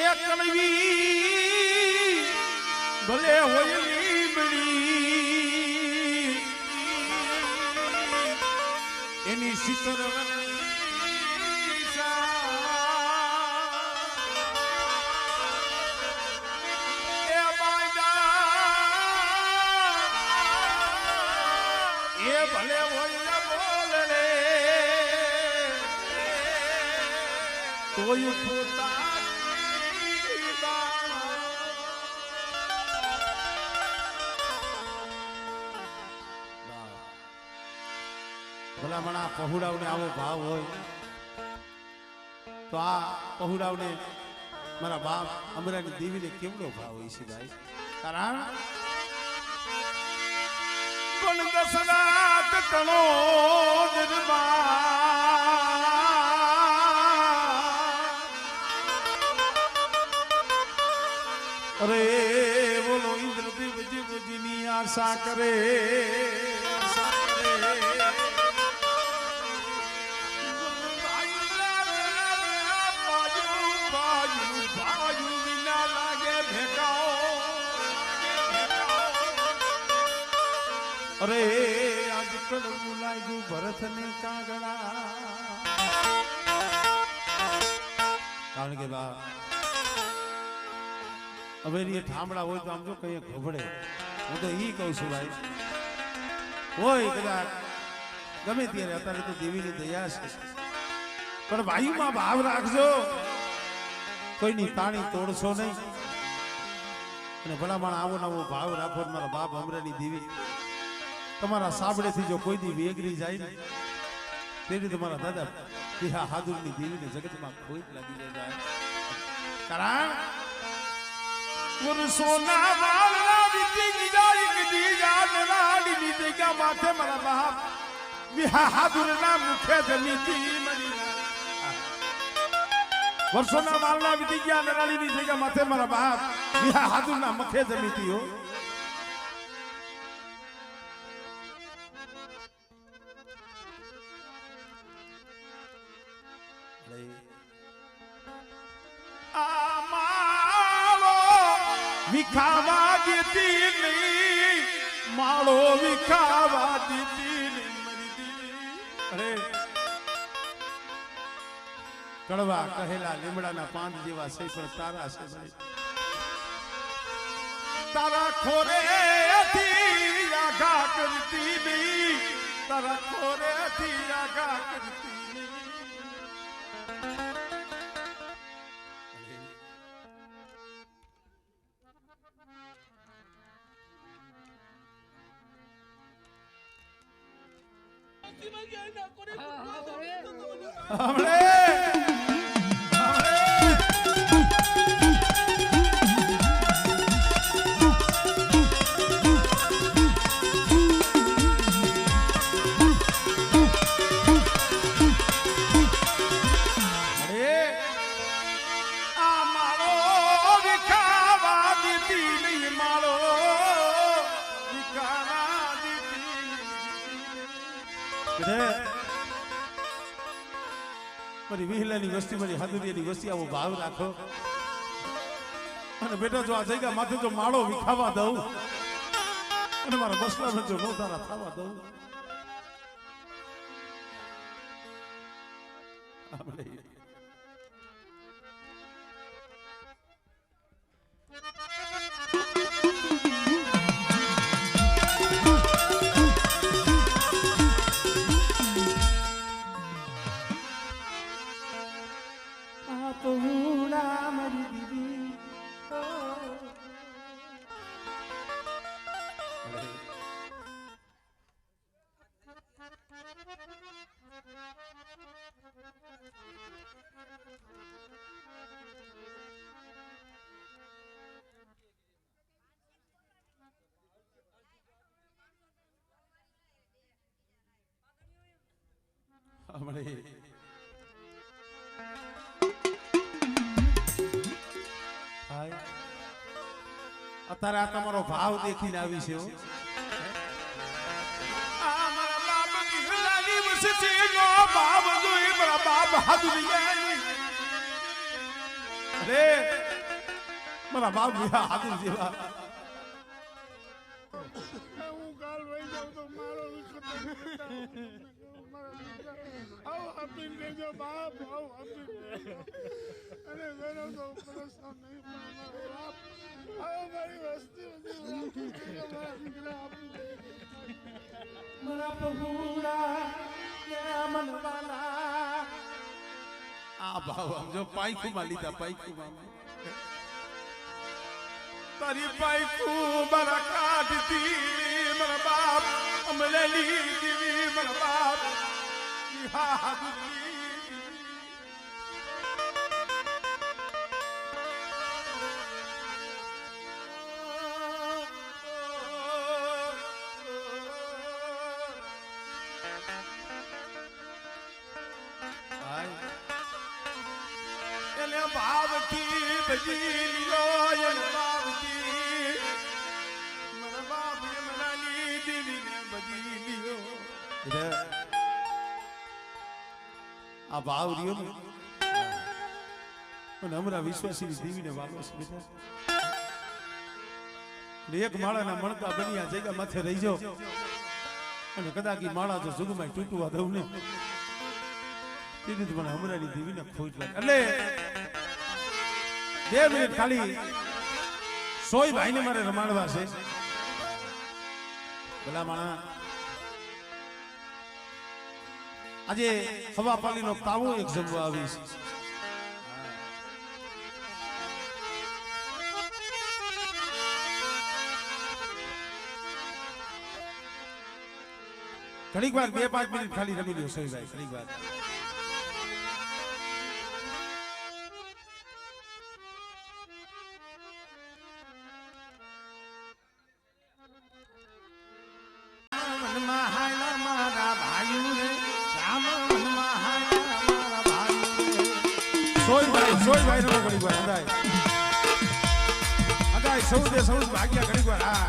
એ કણવી ભલે હોય લીમડી એની શીતળ ભલે હોય બોલડે તોય ભલામણા પહોળાવને આવો ભાવ હોય તો આ પહોળાવને મારા બાપ અમરાની દેવીને કેવડો ભાવ હોય છે ભાઈ કારણ પણ દસરાત તણો અરે બોલો ઇન્દ્રદેવ જીવજીની આશા કરે અરે આજ કડવું લાગ્યું ભરત ને કાગડા કારણ કે બા હવે એ ઠામડા હોય તો આમ જો કઈ ગભડે હું તો ઈ કહું છું ભાઈ હોય કદાચ ગમે ત્યારે અત્યારે તો દેવીની દયા છે પણ ભાઈમાં ભાવ રાખજો કોઈની તાણી તોડશો નહીં અને ભલામણ આવો નવો ભાવ રાખો મારા બાપ અમરાની દેવી તમારા સાબડેથી જો કોઈ દી વેગરી જાય ને તેથી તમારા દાદા પિહા હાદુરની દેવીને જગતમાં કોઈ લાગી જાય કારણ પુરુષોના વાળના વિતી જાય કદી જાન રાડી જગ્યા માથે મારા બાપ પિહા હાદુરના મુખે જમીતી મરી વર્ષોના વાળના વિતી ગયા નરાડીની જગ્યા માથે મારા બાપ પિહા હાદુરના મુખે જમીતી હો વિખાવા દીધી નહીં માળો વિખાવા દીધી નહીં મરી દીધી અરે કડવા કહેલા લીમડાના પાન જેવા છે પણ તારા છે ભાઈ તારા ખોરે થી આઘા કરતી નહીં તારા ખોરે થી આઘા કરતી મારી વિહલાની વસ્તી મારી હાદુરિયાની વસ્તી આવો ભાવ રાખો અને બેટા જો આ જગ્યા માથે જો માળો વિખાવા દઉં અને મારા બસલાને જો નોતારા થવા દઉં અત્યારે આ તમારો ભાવ દેખીને આવી છે બાપ મારા બાપ વિયા હાથું જેવા હું કાલ વહી જાઉં તો મારો આવો આપીને લેજો બાપ આવો આપીને અને વેરો તો પરેશાન નહીં મારો બાપ આવો મારી વસ્તી મારા દીકરા આપી મારા પગુડા મનવાલા આ ભાવ આમ જો પાઈકુમાં લીધા પાઈકુમાં તારી પાઈકુ મારા કાઢતી મારા બાપ અમલે લીધી મારા બાપ હાદુરી એને ભાવથી બજી લ્યો એને ભાવથી મારા બાપ મને લીધી ને બજી લ્યો આ ભાવ રહ્યો ને પણ હમણાં વિશ્વાસી દેવીને વાલો છે બેટા એક માળાના મણકા બન્યા જગ્યા માથે રહી જાઓ અને કદાચ માળા જો જુગમાં તૂટવા દઉં ને તેથી જ મને હમણાંની દેવીને ખોટ લાગે એટલે 2 મિનિટ ખાલી સોય ભાઈને મારે રમાડવા છે ભલા માણા આજે હવાપાલીનો તાવો એક જમવા આવીશ ઘણીક વાર 2-5 મિનિટ ખાલી રમી લ્યો સોયભાઈ ઘણીક વાર સોયભાઈ રમો ઘણીક વાર અંદાય સૌ ભાગ્યા ઘણીક વાર હા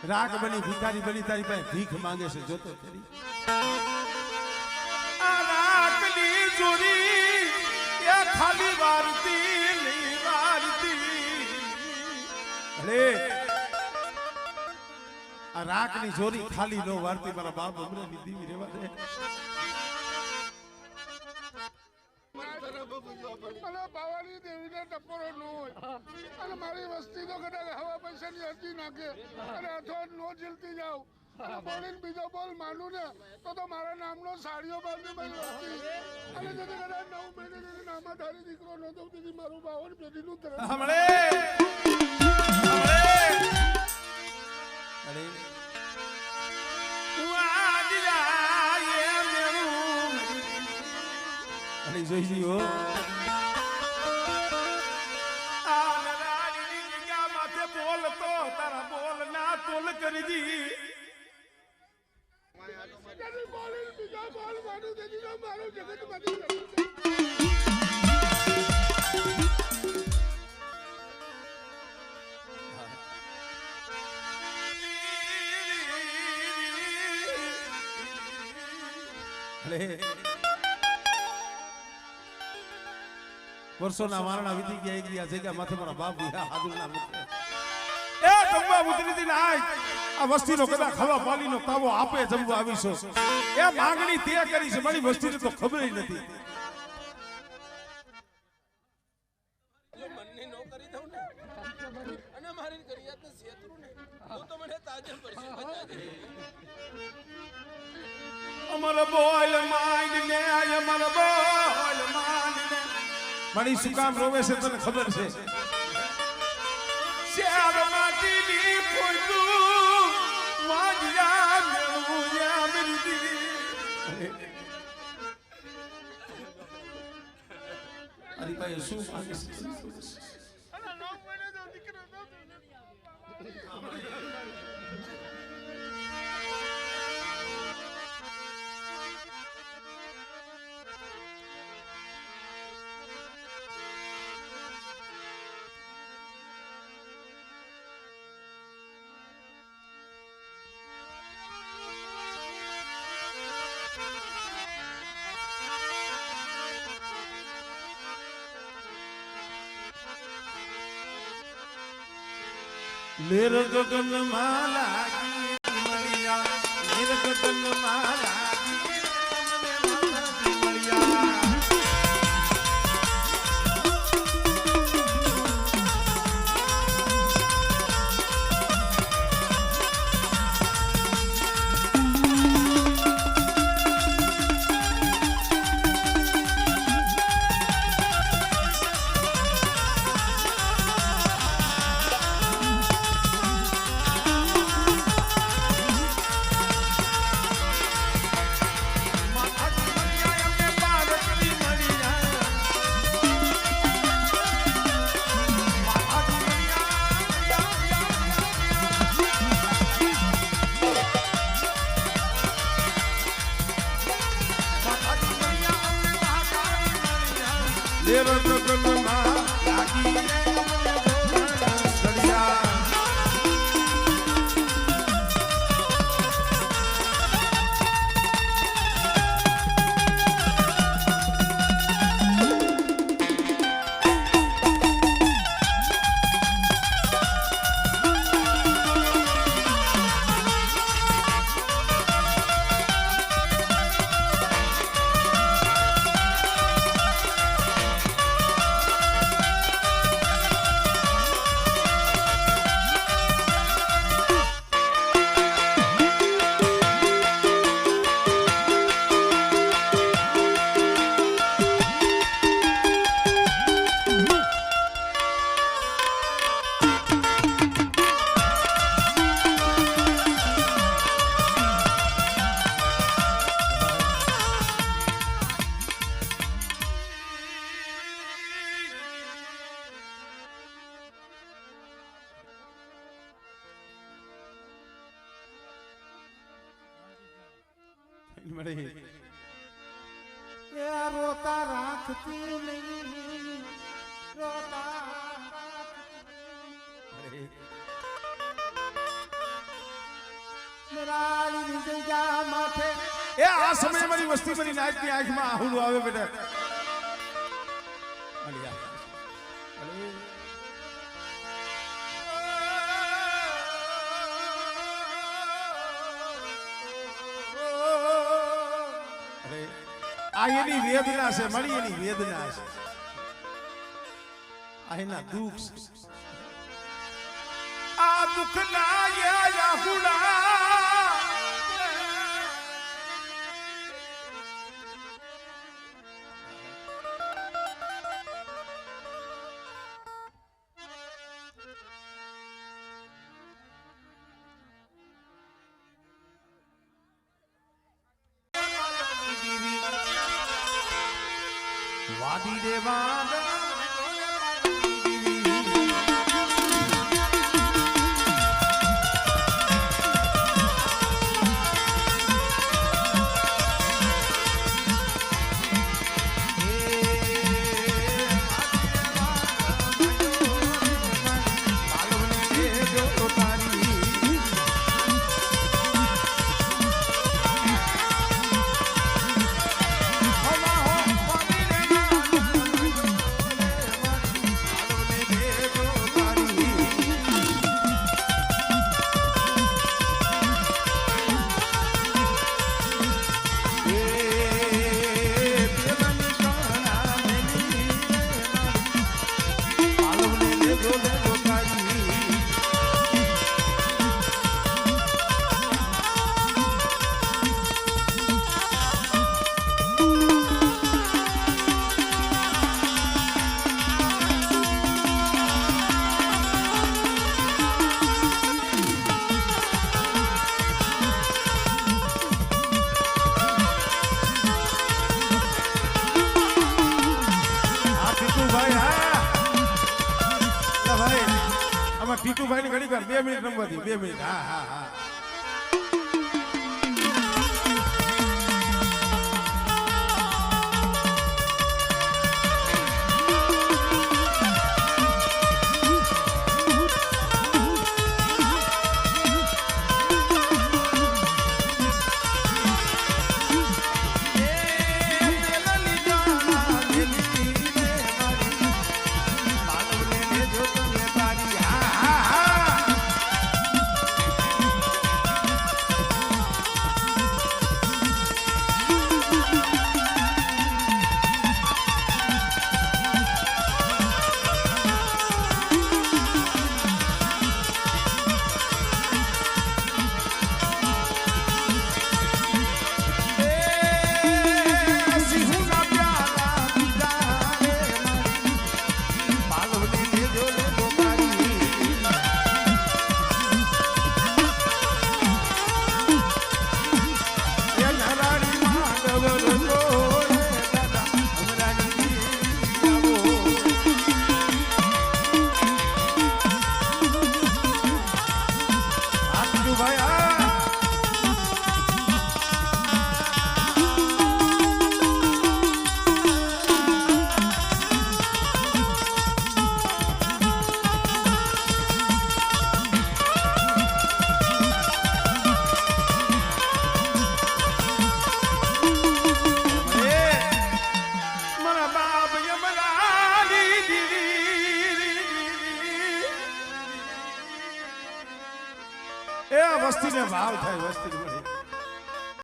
રાગ બની ભિખારી બની તારી પાસે ભીખ માંગે છે જોતો ખરી આ રાખની ચોરી એ ખાલી વારતી નહીં વારતી અરે આ રાખની ચોરી ખાલી નો વારતી મારા બાપ અમરેની દીવી રેવા દે અને બાવાની દેવીને ટપોરો ન હોય અને મારી વસ્તી તો કદાચ હવા પૈસાની અરજી નાખે અને અથવા નો જીલતી જાવ અને બોલીને બીજો બોલ માનું ને તો મારા નામનો સાડીઓ બાંધી મારી વસ્તી અને যদি કદાચ 9 મહિને જેની નામાધારી દીકરો નહોતો તેથી મારું બાવન પેઢીનું તરફ હમણે અરે અરે જોઈ હો બોલતો તારા બોલ ના તોલ કરી દી બોલીને બીજો બોલ માનું તેથી મારું જગત બની વર્ષોના મારણા વીતી ગયા એક ગયા જગ્યા માથે મારા બાપ હાદુના મુખ એ જમવા ઉતરીથી આજ આ વસ્તીનો કદાચ ખવા પાલીનો તાવો આપે જમવા આવીશો એ માંગણી તે કરી છે મારી વસ્તીને તો ખબર નથી મનની નો કરી દઉં ને અને મારી કરિયાતને સેતરું ને હું તો મને તાજમ પડશે અમર બોલ માઈન ને અમર બોલ માઈન ને મારી શું કામ રોવે છે તને ખબર છે શેર માટીની ફોટું વાજ્યા મેળુયા મેરી દીદી અરે ભાઈ શું માંગે છે અને 9 મહિને જો દીકરો નહોતો લેર ગગન માલા મળ્યા લેર ગગન માલા લેર ગગન માં લાગી મળે એ રોતા રાખતી નહીં રોતા એ આ સમયે મારી વસ્તી મારી નાયકની આંખમાં આહુડું આવે બેટા અલિયા અલે આ એની વેદના છે મળી એની વેદના છે આ એના દુઃખ છે આ દુઃખ ના યાહુડા વાદી દેવા ટીટુભાઈ ની ઘડી કર 2 મિનિટ રમવાથી 2 મિનિટ હા હા હા વસ્તીને ભાવ થાય વસ્તી